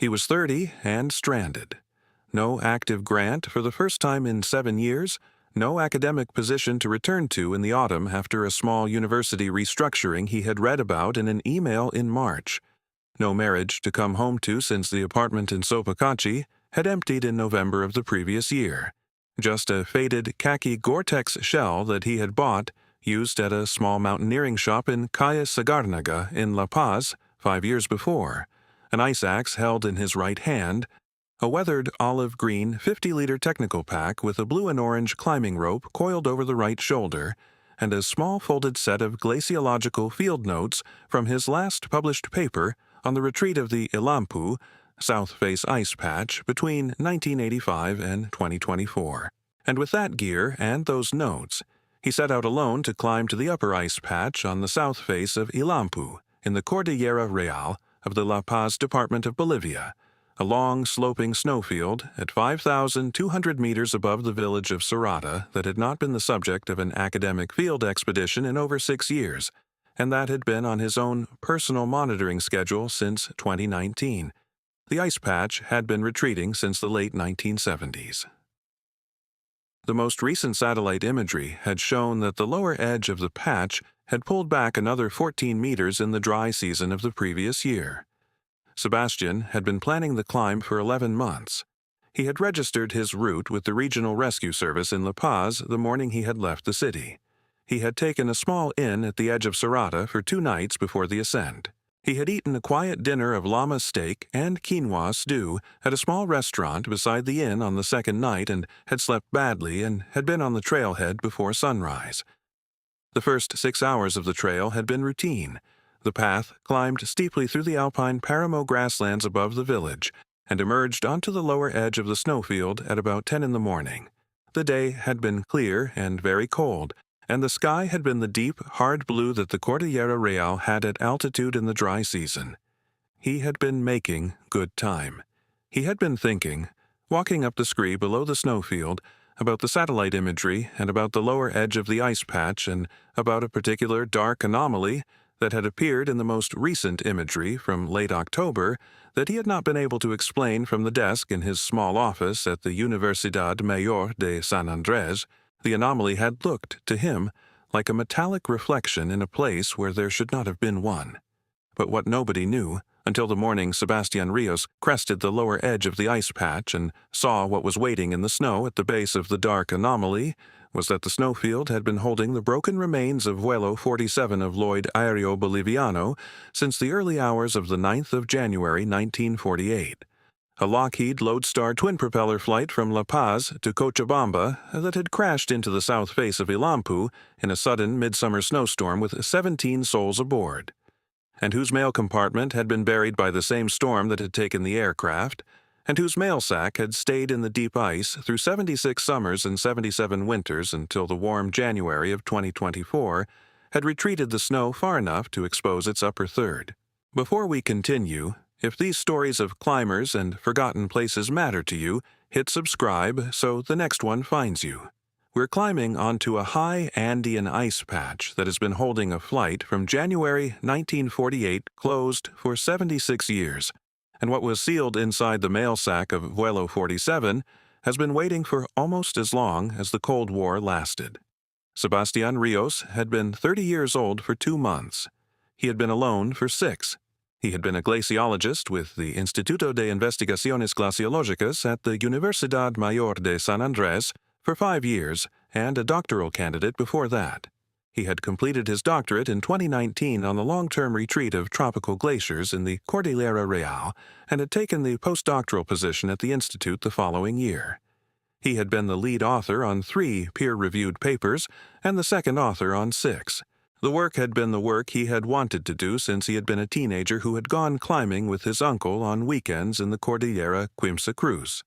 He was 30 and stranded. No active grant for the first time in 7 years, no academic position to return to in the autumn after a small university restructuring he had read about in an email in March. No marriage to come home to since the apartment in Sopokachi had emptied in November of the previous year. Just a faded khaki Gore-Tex shell that he had bought, used at a small mountaineering shop in Calle Sagarnaga in La Paz 5 years before, an ice axe held in his right hand, a weathered olive-green 50-liter technical pack with a blue and orange climbing rope coiled over the right shoulder, and a small folded set of glaciological field notes from his last published paper on the retreat of the Ilampu, South Face Ice Patch, between 1985 and 2024. And with that gear and those notes, he set out alone to climb to the upper ice patch on the south face of Ilampu, in the Cordillera Real of the La Paz Department of Bolivia, a long, sloping snowfield at 5,200 meters above the village of Sorata that had not been the subject of an academic field expedition in over 6 years, and that had been on his own personal monitoring schedule since 2019. The ice patch had been retreating since the late 1970s. The most recent satellite imagery had shown that the lower edge of the patch had pulled back another 14 meters in the dry season of the previous year. Sebastian had been planning the climb for 11 months. He had registered his route with the Regional Rescue Service in La Paz the morning he had left the city. He had taken a small inn at the edge of Sorata for 2 nights before the ascent. He had eaten a quiet dinner of llama steak and quinoa stew at a small restaurant beside the inn on the second night and had slept badly and had been on the trailhead before sunrise. The first 6 hours of the trail had been routine. The path climbed steeply through the alpine paramo grasslands above the village and emerged onto the lower edge of the snowfield at about 10 in the morning. The day had been clear and very cold, and the sky had been the deep, hard blue that the Cordillera Real had at altitude in the dry season. He had been making good time. He had been thinking, walking up the scree below the snowfield, about the satellite imagery and about the lower edge of the ice patch and about a particular dark anomaly that had appeared in the most recent imagery from late October that he had not been able to explain from the desk in his small office at the Universidad Mayor de San Andrés. The anomaly had looked, to him, like a metallic reflection in a place where there should not have been one. But what nobody knew, until the morning Sebastian Rios crested the lower edge of the ice patch and saw what was waiting in the snow at the base of the dark anomaly, was that the snowfield had been holding the broken remains of Vuelo 47 of Lloyd Aéreo Boliviano since the early hours of the 9th of January 1948. A Lockheed Lodestar twin-propeller flight from La Paz to Cochabamba that had crashed into the south face of Ilampu in a sudden midsummer snowstorm with 17 souls aboard, and whose mail compartment had been buried by the same storm that had taken the aircraft, and whose mail sack had stayed in the deep ice through 76 summers and 77 winters until the warm January of 2024 had retreated the snow far enough to expose its upper third. Before we continue, if these stories of climbers and forgotten places matter to you, hit subscribe so the next one finds you. We're climbing onto a high Andean ice patch that has been holding a flight from January 1948 closed for 76 years, and what was sealed inside the mail sack of Vuelo 47 has been waiting for almost as long as the Cold War lasted. Sebastian Rios had been 30 years old for 2 months. He had been alone for 6. He had been a glaciologist with the Instituto de Investigaciones Glaciológicas at the Universidad Mayor de San Andrés for 5 years and a doctoral candidate before that. He had completed his doctorate in 2019 on the long-term retreat of tropical glaciers in the Cordillera Real and had taken the postdoctoral position at the institute the following year. He had been the lead author on 3 peer-reviewed papers and the second author on 6. The work had been the work he had wanted to do since he had been a teenager who had gone climbing with his uncle on weekends in the Cordillera Quimsa Cruz.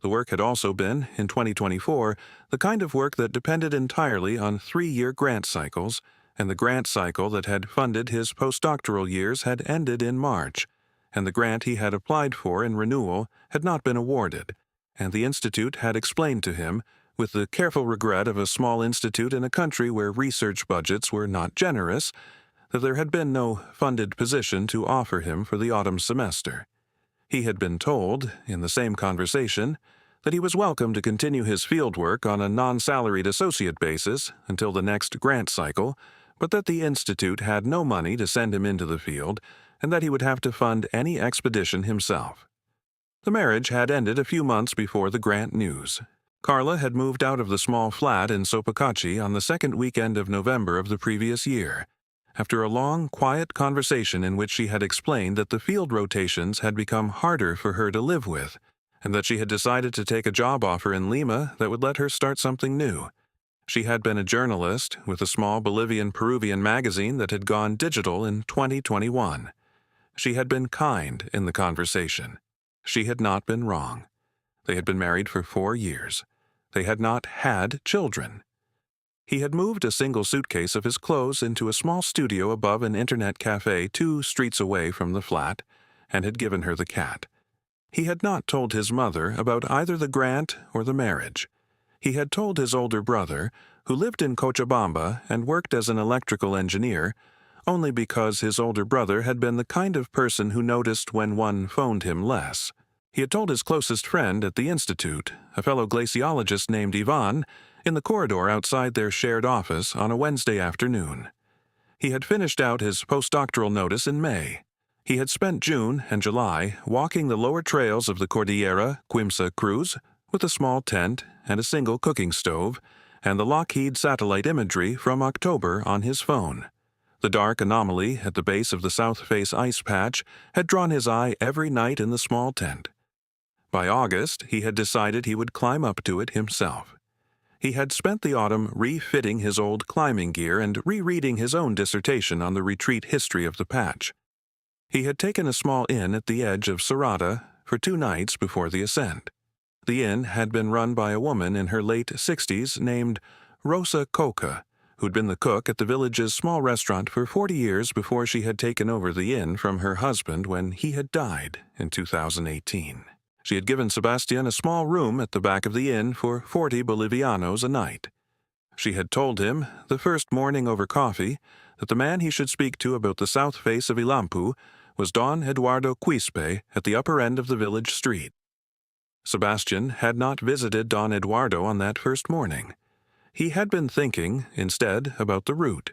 The work had also been, in 2024, the kind of work that depended entirely on 3-year grant cycles, and the grant cycle that had funded his postdoctoral years had ended in March, and the grant he had applied for in renewal had not been awarded, and the institute had explained to him, with the careful regret of a small institute in a country where research budgets were not generous, that there had been no funded position to offer him for the autumn semester. He had been told, in the same conversation, that he was welcome to continue his fieldwork on a non-salaried associate basis until the next grant cycle, but that the Institute had no money to send him into the field and that he would have to fund any expedition himself. The marriage had ended a few months before the grant news. Carla had moved out of the small flat in Sopokachi on the second weekend of November of the previous year, after a long, quiet conversation in which she had explained that the field rotations had become harder for her to live with, and that she had decided to take a job offer in Lima that would let her start something new. She had been a journalist with a small Bolivian-Peruvian magazine that had gone digital in 2021. She had been kind in the conversation. She had not been wrong. They had been married for 4 years. They had not had children. He had moved a single suitcase of his clothes into a small studio above an internet cafe 2 streets away from the flat, and had given her the cat. He had not told his mother about either the grant or the marriage. He had told his older brother, who lived in Cochabamba and worked as an electrical engineer, only because his older brother had been the kind of person who noticed when one phoned him less. He had told his closest friend at the Institute, a fellow glaciologist named Ivan, in the corridor outside their shared office on a Wednesday afternoon. He had finished out his postdoctoral notice in May. He had spent June and July walking the lower trails of the Cordillera Quimsa Cruz with a small tent and a single cooking stove, and the Lockheed satellite imagery from October on his phone. The dark anomaly at the base of the South Face ice patch had drawn his eye every night in the small tent. By August, he had decided he would climb up to it himself. He had spent the autumn refitting his old climbing gear and rereading his own dissertation on the retreat history of the patch. He had taken a small inn at the edge of Sarata for 2 nights before the ascent. The inn had been run by a woman in her late 60s named Rosa Coca, who'd been the cook at the village's small restaurant for 40 years before she had taken over the inn from her husband when he had died in 2018. She had given Sebastian a small room at the back of the inn for 40 Bolivianos a night. She had told him, the first morning over coffee, that the man he should speak to about the south face of Ilampu was Don Eduardo Quispe at the upper end of the village street. Sebastian had not visited Don Eduardo on that first morning. He had been thinking, instead, about the route.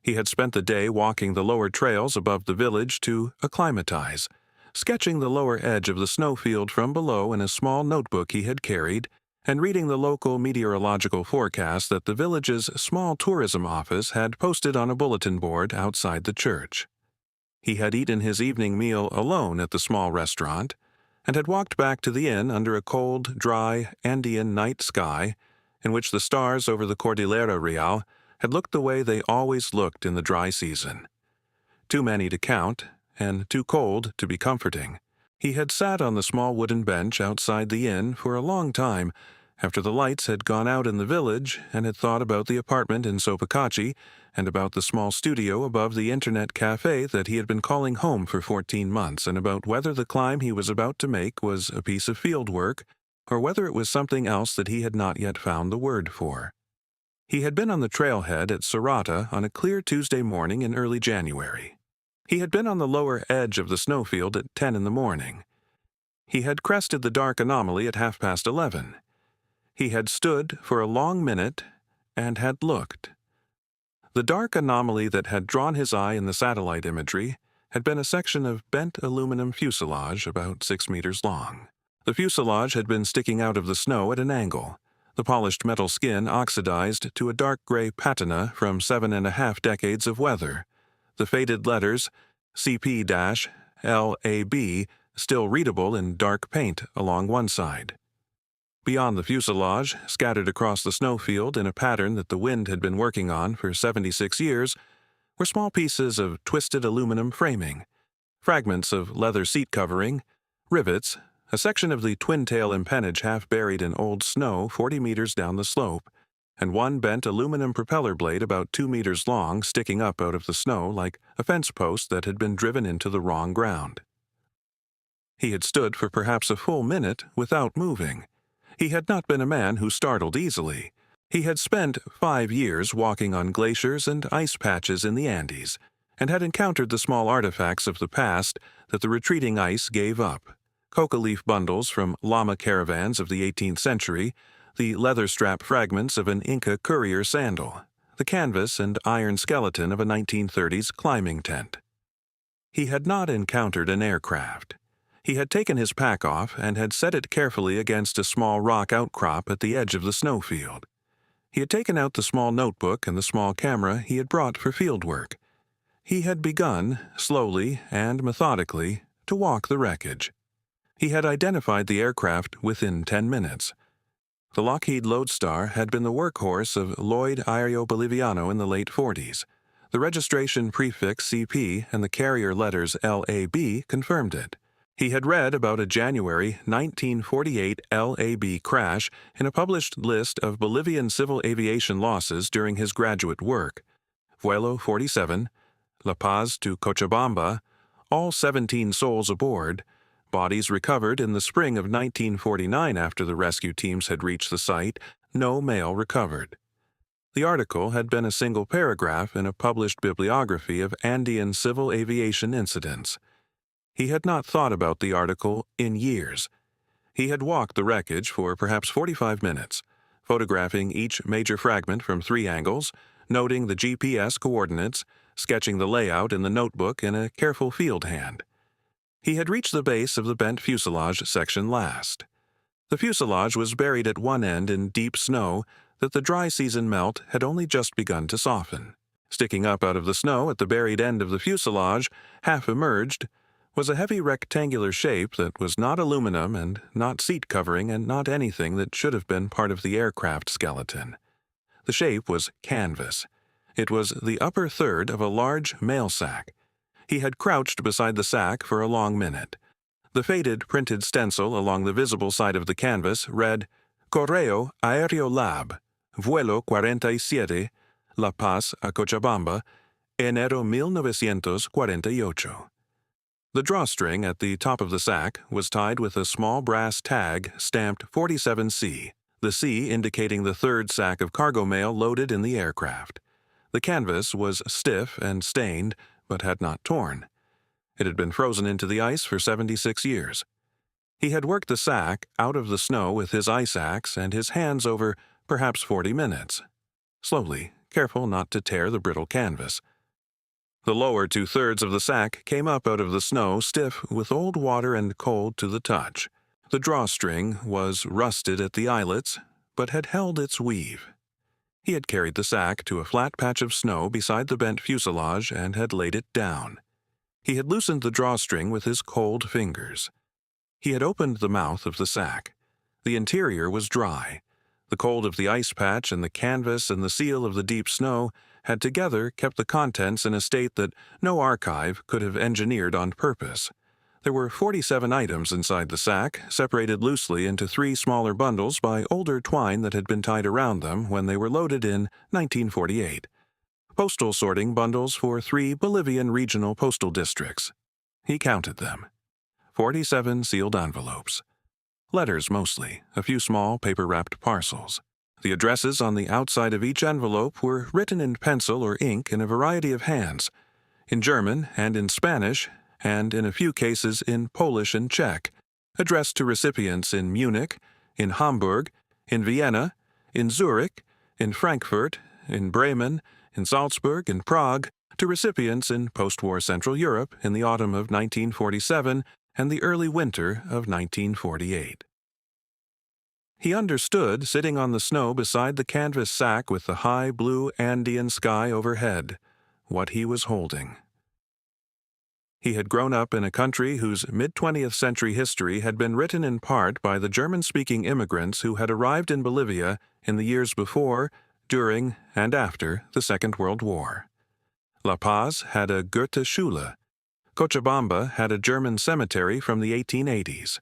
He had spent the day walking the lower trails above the village to acclimatize, sketching the lower edge of the snowfield from below in a small notebook he had carried, and reading the local meteorological forecast that the village's small tourism office had posted on a bulletin board outside the church. He had eaten his evening meal alone at the small restaurant, and had walked back to the inn under a cold, dry, Andean night sky, in which the stars over the Cordillera Real had looked the way they always looked in the dry season. Too many to count, and too cold to be comforting. He had sat on the small wooden bench outside the inn for a long time after the lights had gone out in the village, and had thought about the apartment in Sopokachi and about the small studio above the internet cafe that he had been calling home for 14 months, and about whether the climb he was about to make was a piece of field work or whether it was something else that he had not yet found the word for. He had been on the trailhead at Sarata on a clear Tuesday morning in early January. He had been on the lower edge of the snowfield at 10 in the morning. He had crested the dark anomaly at 11:30. He had stood for a long minute and had looked. The dark anomaly that had drawn his eye in the satellite imagery had been a section of bent aluminum fuselage about 6 meters long. The fuselage had been sticking out of the snow at an angle, the polished metal skin oxidized to a dark gray patina from 7.5 decades of weather, the faded letters CP-LAB still readable in dark paint along one side. Beyond the fuselage, scattered across the snowfield in a pattern that the wind had been working on for 76 years, were small pieces of twisted aluminum framing, fragments of leather seat covering, rivets, a section of the twin-tail empennage half buried in old snow 40 meters down the slope, and one bent aluminum propeller blade about 2 meters long sticking up out of the snow like a fence post that had been driven into the wrong ground. He had stood for perhaps a full minute without moving. He had not been a man who startled easily. He had spent 5 years walking on glaciers and ice patches in the Andes, and had encountered the small artifacts of the past that the retreating ice gave up. coca leaf bundles from llama caravans of the 18th century, the leather strap fragments of an Inca courier sandal, the canvas and iron skeleton of a 1930s climbing tent. He had not encountered an aircraft. He had taken his pack off and had set it carefully against a small rock outcrop at the edge of the snowfield. He had taken out the small notebook and the small camera he had brought for field work. He had begun, slowly and methodically, to walk the wreckage. He had identified the aircraft within 10 minutes. The Lockheed Lodestar had been the workhorse of Lloyd Aéreo Boliviano in the late 40s. The registration prefix CP and the carrier letters LAB confirmed it. He had read about a January 1948 LAB crash in a published list of Bolivian civil aviation losses during his graduate work. Vuelo 47, La Paz to Cochabamba, all 17 souls aboard, bodies recovered in the spring of 1949 after the rescue teams had reached the site, no male recovered. The article had been a single paragraph in a published bibliography of Andean civil aviation incidents. He had not thought about the article in years. He had walked the wreckage for perhaps 45 minutes, photographing each major fragment from 3 angles, noting the GPS coordinates, sketching the layout in the notebook in a careful field hand. He had reached the base of the bent fuselage section last. The fuselage was buried at one end in deep snow that the dry season melt had only just begun to soften. Sticking up out of the snow at the buried end of the fuselage, half emerged, was a heavy rectangular shape that was not aluminum and not seat covering and not anything that should have been part of the aircraft skeleton. The shape was canvas. It was the upper third of a large mail sack. He had crouched beside the sack for a long minute. The faded printed stencil along the visible side of the canvas read, Correo Aéreo Lab, Vuelo 47, La Paz a Cochabamba, enero 1948. The drawstring at the top of the sack was tied with a small brass tag stamped 47C, the C indicating the third sack of cargo mail loaded in the aircraft. The canvas was stiff and stained, but had not torn. It had been frozen into the ice for 76 years. He had worked the sack out of the snow with his ice axe and his hands over perhaps 40 minutes, slowly, careful not to tear the brittle canvas. The lower 2/3 of the sack came up out of the snow stiff with old water and cold to the touch. The drawstring was rusted at the eyelets, but had held its weave. He had carried the sack to a flat patch of snow beside the bent fuselage and had laid it down. He had loosened the drawstring with his cold fingers. He had opened the mouth of the sack. The interior was dry. The cold of the ice patch and the canvas and the seal of the deep snow had together kept the contents in a state that no archive could have engineered on purpose. There were 47 items inside the sack, separated loosely into 3 smaller bundles by older twine that had been tied around them when they were loaded in 1948. Postal sorting bundles for 3 Bolivian regional postal districts. He counted them. 47 sealed envelopes. Letters mostly, a few small paper-wrapped parcels. The addresses on the outside of each envelope were written in pencil or ink in a variety of hands, in German and in Spanish, and in a few cases in Polish and Czech, addressed to recipients in Munich, in Hamburg, in Vienna, in Zurich, in Frankfurt, in Bremen, in Salzburg, in Prague, to recipients in post-war Central Europe in the autumn of 1947 and the early winter of 1948. He understood, sitting on the snow beside the canvas sack with the high blue Andean sky overhead, what he was holding. He had grown up in a country whose mid-20th century history had been written in part by the German-speaking immigrants who had arrived in Bolivia in the years before, during, and after the Second World War. La Paz had a Goethe-Schule. Cochabamba had a German cemetery from the 1880s.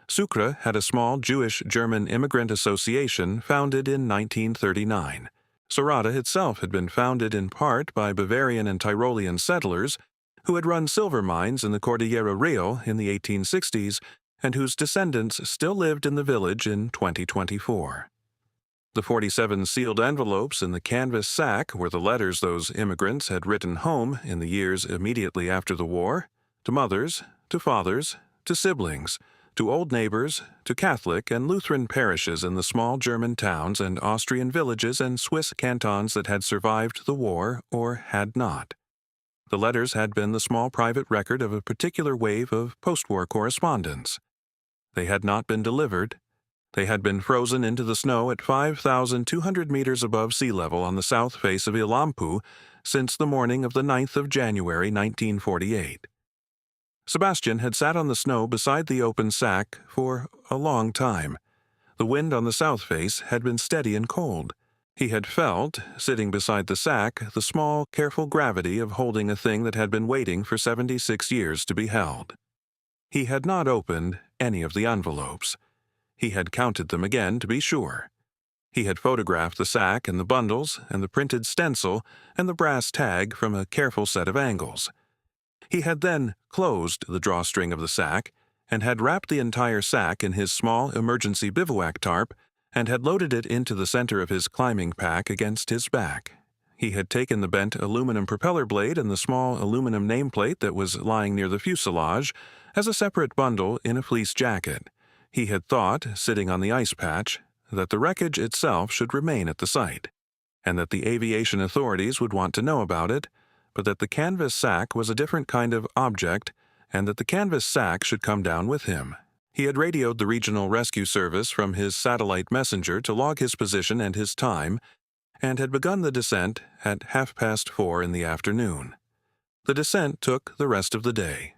Sucre had a small Jewish-German immigrant association founded in 1939. Sorata itself had been founded in part by Bavarian and Tyrolean settlers who had run silver mines in the Cordillera Real in the 1860s and whose descendants still lived in the village in 2024. The 47 sealed envelopes in the canvas sack were the letters those immigrants had written home in the years immediately after the war, to mothers, to fathers, to siblings, to old neighbors, to Catholic and Lutheran parishes in the small German towns and Austrian villages and Swiss cantons that had survived the war or had not. The letters had been the small private record of a particular wave of post-war correspondence. They had not been delivered. They had been frozen into the snow at 5,200 meters above sea level on the south face of Ilampu since the morning of the 9th of January 1948. Sebastian had sat on the snow beside the open sack for a long time. The wind on the south face had been steady and cold. He had felt, sitting beside the sack, the small, careful gravity of holding a thing that had been waiting for 76 years to be held. He had not opened any of the envelopes. He had counted them again to be sure. He had photographed the sack and the bundles and the printed stencil and the brass tag from a careful set of angles. He had then closed the drawstring of the sack and had wrapped the entire sack in his small emergency bivouac tarp and had loaded it into the center of his climbing pack against his back. He had taken the bent aluminum propeller blade and the small aluminum nameplate that was lying near the fuselage as a separate bundle in a fleece jacket. He had thought, sitting on the ice patch, that the wreckage itself should remain at the site, and that the aviation authorities would want to know about it, but that the canvas sack was a different kind of object, and that the canvas sack should come down with him. He had radioed the regional rescue service from his satellite messenger to log his position and his time, and had begun the descent at 4:30 in the afternoon. The descent took the rest of the day.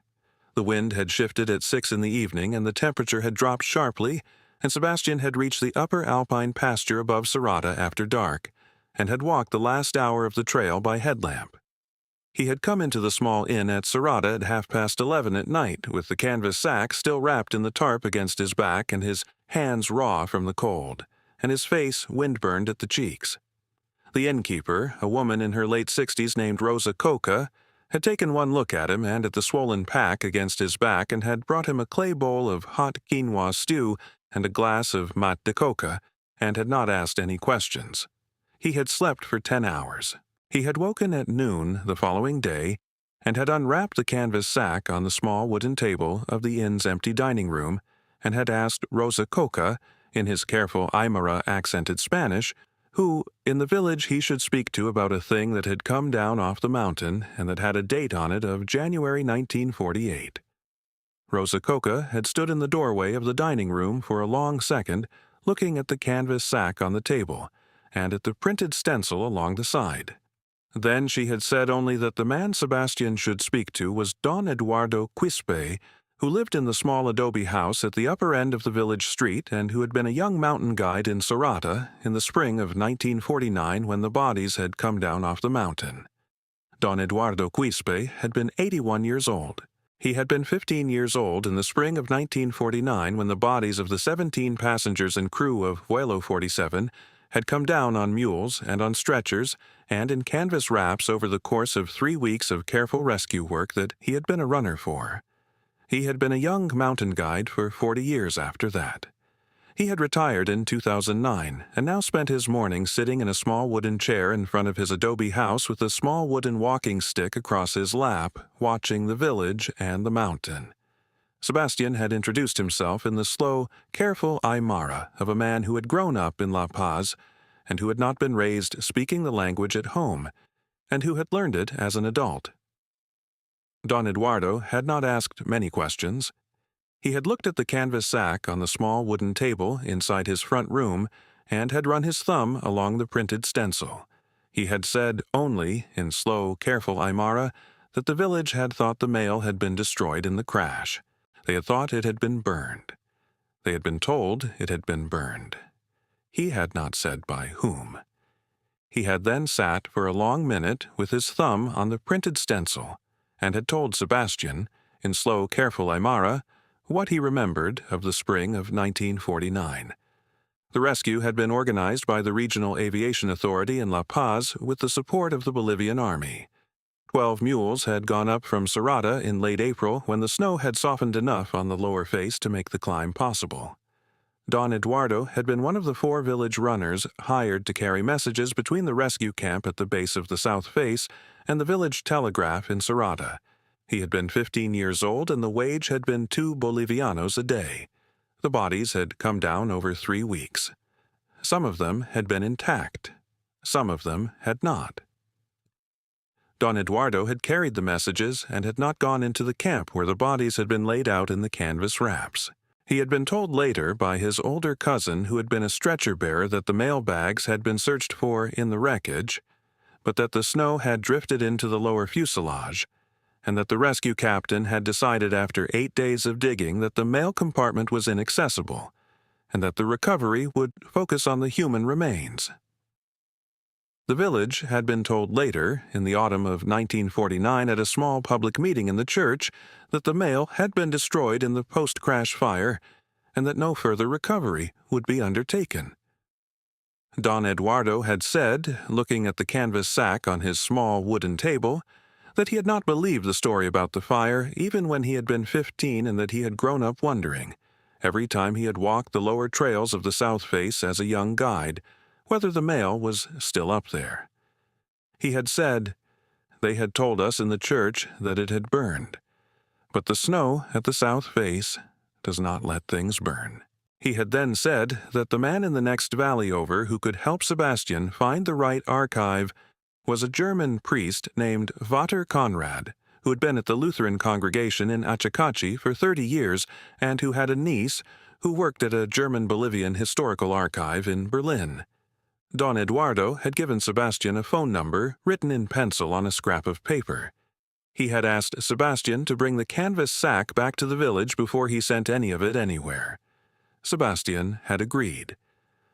The wind had shifted at 6 in the evening, and the temperature had dropped sharply, and Sebastian had reached the upper alpine pasture above Sarada after dark, and had walked the last hour of the trail by headlamp. He had come into the small inn at Sarada at 11:30 at night, with the canvas sack still wrapped in the tarp against his back and his hands raw from the cold, and his face wind-burned at the cheeks. The innkeeper, a woman in her late 60s named Rosa Coca, had taken one look at him and at the swollen pack against his back and had brought him a clay bowl of hot quinoa stew and a glass of mat de coca, and had not asked any questions. He had slept for 10 hours. He had woken at noon the following day and had unwrapped the canvas sack on the small wooden table of the inn's empty dining room and had asked Rosa Coca, in his careful Aymara-accented Spanish, who in the village he should speak to about a thing that had come down off the mountain and that had a date on it of January 1948. Rosa Coca had stood in the doorway of the dining room for a long second, looking at the canvas sack on the table and at the printed stencil along the side. Then she had said only that the man Sebastian should speak to was Don Eduardo Quispe, who lived in the small adobe house at the upper end of the village street and who had been a young mountain guide in Sorata in the spring of 1949 when the bodies had come down off the mountain. Don Eduardo Quispe had been 81 years old. He had been 15 years old in the spring of 1949 when the bodies of the 17 passengers and crew of Vuelo 47 had come down on mules and on stretchers and in canvas wraps over the course of 3 weeks of careful rescue work that he had been a runner for. He had been a young mountain guide for 40 years after that. He had retired in 2009 and now spent his mornings sitting in a small wooden chair in front of his adobe house with a small wooden walking stick across his lap, watching the village and the mountain. Sebastian had introduced himself in the slow, careful Aymara of a man who had grown up in La Paz and who had not been raised speaking the language at home, and who had learned it as an adult. Don Eduardo had not asked many questions. He had looked at the canvas sack on the small wooden table inside his front room and had run his thumb along the printed stencil. He had said only, in slow, careful Aymara, that the village had thought the mail had been destroyed in the crash. They had thought it had been burned. They had been told it had been burned. He had not said by whom. He had then sat for a long minute with his thumb on the printed stencil and had told Sebastian, in slow, careful Aymara, what he remembered of the spring of 1949. The rescue had been organized by the Regional Aviation Authority in La Paz with the support of the Bolivian Army. 12 mules had gone up from Sarada in late April when the snow had softened enough on the lower face to make the climb possible. Don Eduardo had been one of the 4 village runners hired to carry messages between the rescue camp at the base of the south face and the village telegraph in Sarada, He had been 15 years old and the wage had been 2 bolivianos a day. The bodies had come down over 3 weeks. Some of them had been intact. Some of them had not. Don Eduardo had carried the messages and had not gone into the camp where the bodies had been laid out in the canvas wraps. He had been told later by his older cousin, who had been a stretcher-bearer, that the mail bags had been searched for in the wreckage, but that the snow had drifted into the lower fuselage, and that the rescue captain had decided after 8 days of digging that the mail compartment was inaccessible, and that the recovery would focus on the human remains. The village had been told later, in the autumn of 1949 at a small public meeting in the church, that the mail had been destroyed in the post-crash fire and that no further recovery would be undertaken. Don Eduardo had said, looking at the canvas sack on his small wooden table, that he had not believed the story about the fire even when he had been 15 and that he had grown up wondering, every time he had walked the lower trails of the South Face as a young guide, whether the mail was still up there. He had said, "They had told us in the church that it had burned, but the snow at the South Face does not let things burn." He had then said that the man in the next valley over who could help Sebastian find the right archive was a German priest named Vater Conrad, who had been at the Lutheran congregation in Achacachi for 30 years and who had a niece who worked at a German-Bolivian historical archive in Berlin. Don Eduardo had given Sebastian a phone number written in pencil on a scrap of paper. He had asked Sebastian to bring the canvas sack back to the village before he sent any of it anywhere. Sebastian had agreed.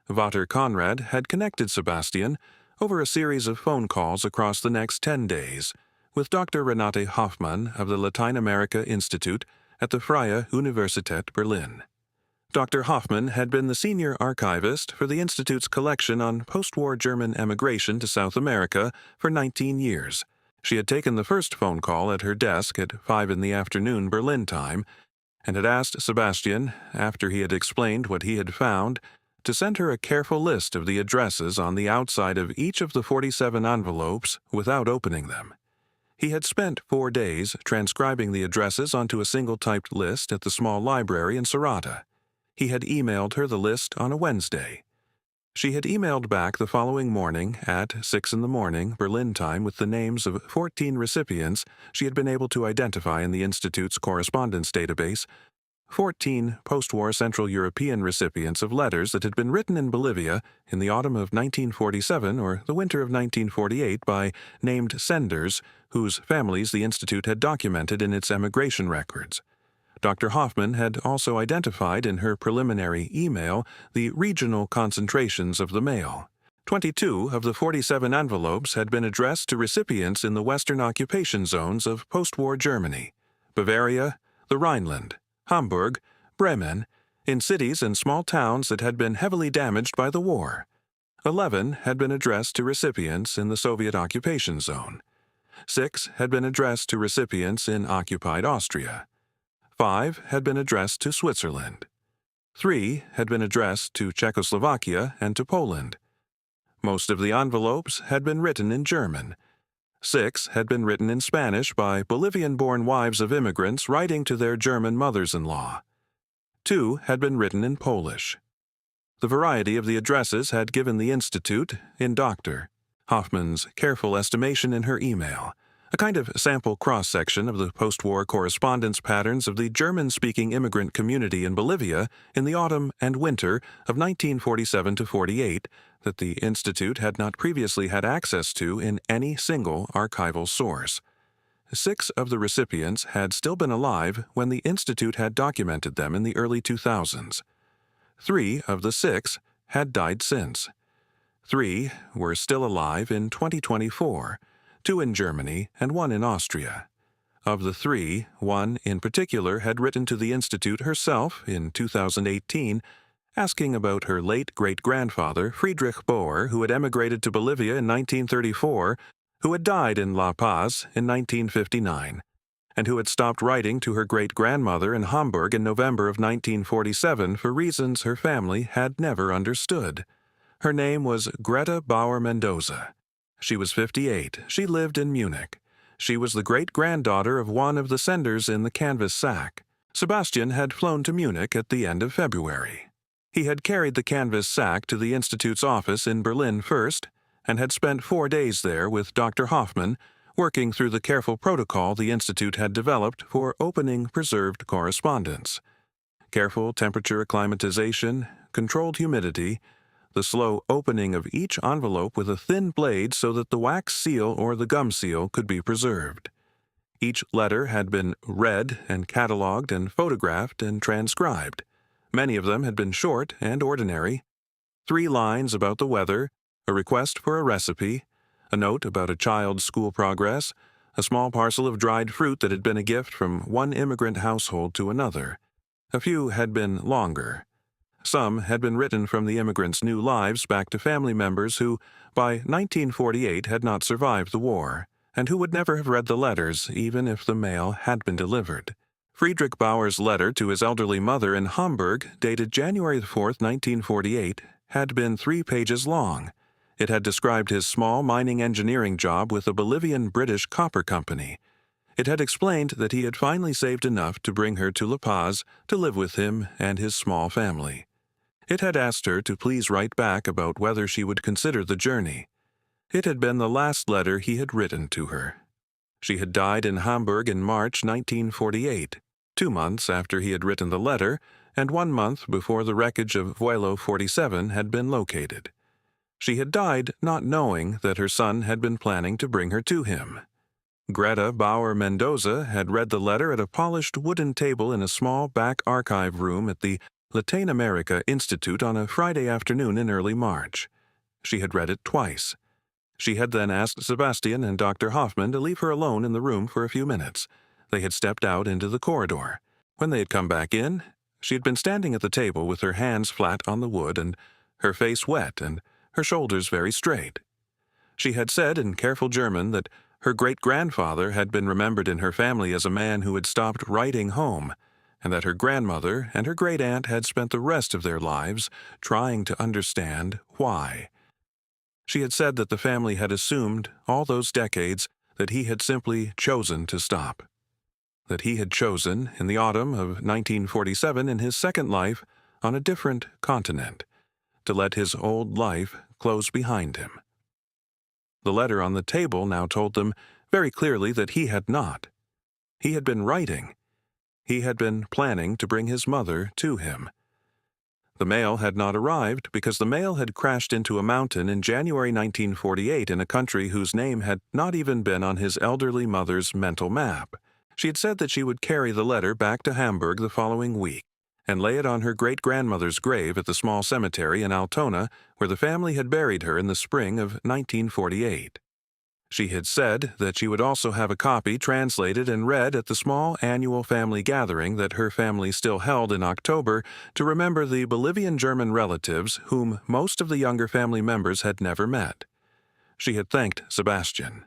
Vater Conrad had connected Sebastian over a series of phone calls across the next 10 days with Dr. Renate Hoffmann of the Latin America Institute at the Freie Universität Berlin. Dr. Hoffmann had been the senior archivist for the Institute's collection on post-war German emigration to South America for 19 years. She had taken the first phone call at her desk at 5 in the afternoon Berlin time and had asked Sebastian, after he had explained what he had found, to send her a careful list of the addresses on the outside of each of the 47 envelopes without opening them. He had spent 4 days transcribing the addresses onto a single-typed list at the small library in Sorata. He had emailed her the list on a Wednesday. She had emailed back the following morning at 6 in the morning Berlin time with the names of 14 recipients she had been able to identify in the Institute's correspondence database, 14 post-war Central European recipients of letters that had been written in Bolivia in the autumn of 1947 or the winter of 1948 by named senders whose families the Institute had documented in its emigration records. Dr. Hoffmann had also identified in her preliminary email the regional concentrations of the mail. 22 of the 47 envelopes had been addressed to recipients in the Western occupation zones of post-war Germany, Bavaria, the Rhineland, Hamburg, Bremen, in cities and small towns that had been heavily damaged by the war. 11 had been addressed to recipients in the Soviet occupation zone. 6 had been addressed to recipients in occupied Austria. 5 had been addressed to Switzerland. 3 had been addressed to Czechoslovakia and to Poland. Most of the envelopes had been written in German. 6 had been written in Spanish by Bolivian-born wives of immigrants writing to their German mothers-in-law. 2 had been written in Polish. The variety of the addresses had given the Institute, in Dr. Hoffmann's careful estimation in her email, a kind of sample cross-section of the post-war correspondence patterns of the German-speaking immigrant community in Bolivia in the autumn and winter of 1947-48 that the Institute had not previously had access to in any single archival source. 6 of the recipients had still been alive when the Institute had documented them in the early 2000s. 3 of the 6 had died since. 3 were still alive in 2024, 2 in Germany and 1 in Austria. Of the 3, 1 in particular had written to the Institute herself in 2018, asking about her late great-grandfather, Friedrich Boer, who had emigrated to Bolivia in 1934, who had died in La Paz in 1959, and who had stopped writing to her great-grandmother in Hamburg in November of 1947 for reasons her family had never understood. Her name was Greta Bauer Mendoza. She was 58. She lived in Munich. She was the great-granddaughter of one of the senders in the canvas sack. Sebastian had flown to Munich at the end of February. He had carried the canvas sack to the Institute's office in Berlin first, and had spent 4 days there with Dr. Hoffman, working through the careful protocol the Institute had developed for opening preserved correspondence. Careful temperature acclimatization, controlled humidity, the slow opening of each envelope with a thin blade so that the wax seal or the gum seal could be preserved. Each letter had been read and catalogued and photographed and transcribed. Many of them had been short and ordinary. 3 lines about the weather, a request for a recipe, a note about a child's school progress, a small parcel of dried fruit that had been a gift from one immigrant household to another. A few had been longer. Some had been written from the immigrants' new lives back to family members who, by 1948, had not survived the war, and who would never have read the letters even if the mail had been delivered. Friedrich Bauer's letter to his elderly mother in Hamburg, dated January 4, 1948, had been 3 pages long. It had described his small mining engineering job with a Bolivian-British copper company. It had explained that he had finally saved enough to bring her to La Paz to live with him and his small family. It had asked her to please write back about whether she would consider the journey. It had been the last letter he had written to her. She had died in Hamburg in March 1948, 2 months after he had written the letter, and 1 month before the wreckage of Vuelo 47 had been located. She had died not knowing that her son had been planning to bring her to him. Greta Bauer Mendoza had read the letter at a polished wooden table in a small back archive room at the Latin America Institute on a Friday afternoon in early March. She had read it twice. She had then asked Sebastian and Dr. Hoffman to leave her alone in the room for a few minutes. They had stepped out into the corridor. When they had come back in, she had been standing at the table with her hands flat on the wood and her face wet and her shoulders very straight. She had said in careful German that her great-grandfather had been remembered in her family as a man who had stopped writing home, and that her grandmother and her great-aunt had spent the rest of their lives trying to understand why. She had said that the family had assumed, all those decades, that he had simply chosen to stop. That he had chosen, in the autumn of 1947 in his second life, on a different continent, to let his old life close behind him. The letter on the table now told them very clearly that he had not. He had been writing. He had been planning to bring his mother to him. The mail had not arrived because the mail had crashed into a mountain in January 1948 in a country whose name had not even been on his elderly mother's mental map. She had said that she would carry the letter back to Hamburg the following week and lay it on her great-grandmother's grave at the small cemetery in Altona where the family had buried her in the spring of 1948. She had said that she would also have a copy translated and read at the small annual family gathering that her family still held in October to remember the Bolivian-German relatives whom most of the younger family members had never met. She had thanked Sebastian.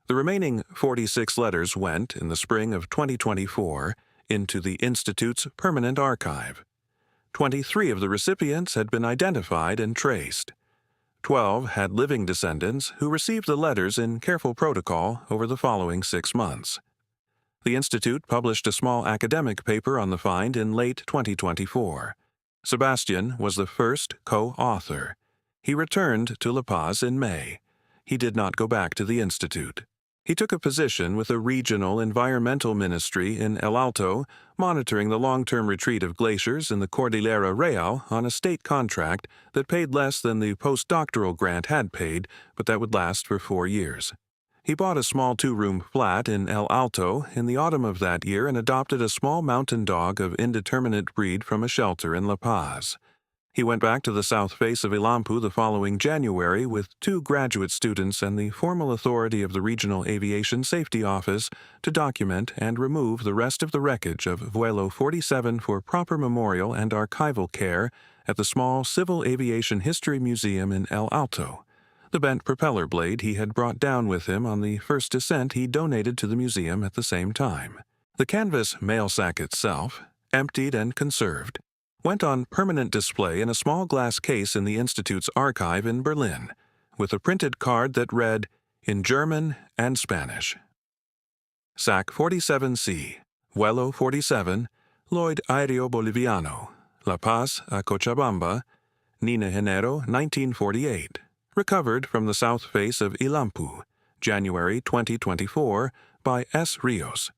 The remaining 46 letters went, in the spring of 2024, into the Institute's permanent archive. 23 of the recipients had been identified and traced. 12 had living descendants who received the letters in careful protocol over the following 6 months. The Institute published a small academic paper on the find in late 2024. Sebastian was the first co-author. He returned to La Paz in May. He did not go back to the Institute. He took a position with a regional environmental ministry in El Alto, monitoring the long-term retreat of glaciers in the Cordillera Real on a state contract that paid less than the postdoctoral grant had paid, but that would last for 4 years. He bought a small 2-room flat in El Alto in the autumn of that year and adopted a small mountain dog of indeterminate breed from a shelter in La Paz. He went back to the south face of Ilampu the following January with 2 graduate students and the formal authority of the Regional Aviation Safety Office to document and remove the rest of the wreckage of Vuelo 47 for proper memorial and archival care at the small Civil Aviation History Museum in El Alto. The bent propeller blade he had brought down with him on the first descent he donated to the museum at the same time. The canvas mail sack itself, emptied and conserved, went on permanent display in a small glass case in the Institute's archive in Berlin, with a printed card that read, in German and Spanish, SAC 47C, Vuelo 47, Lloyd Aéreo Boliviano, La Paz a Cochabamba, Nina Enero 1948. Recovered from the south face of Ilampu, January 2024, by S. Rios.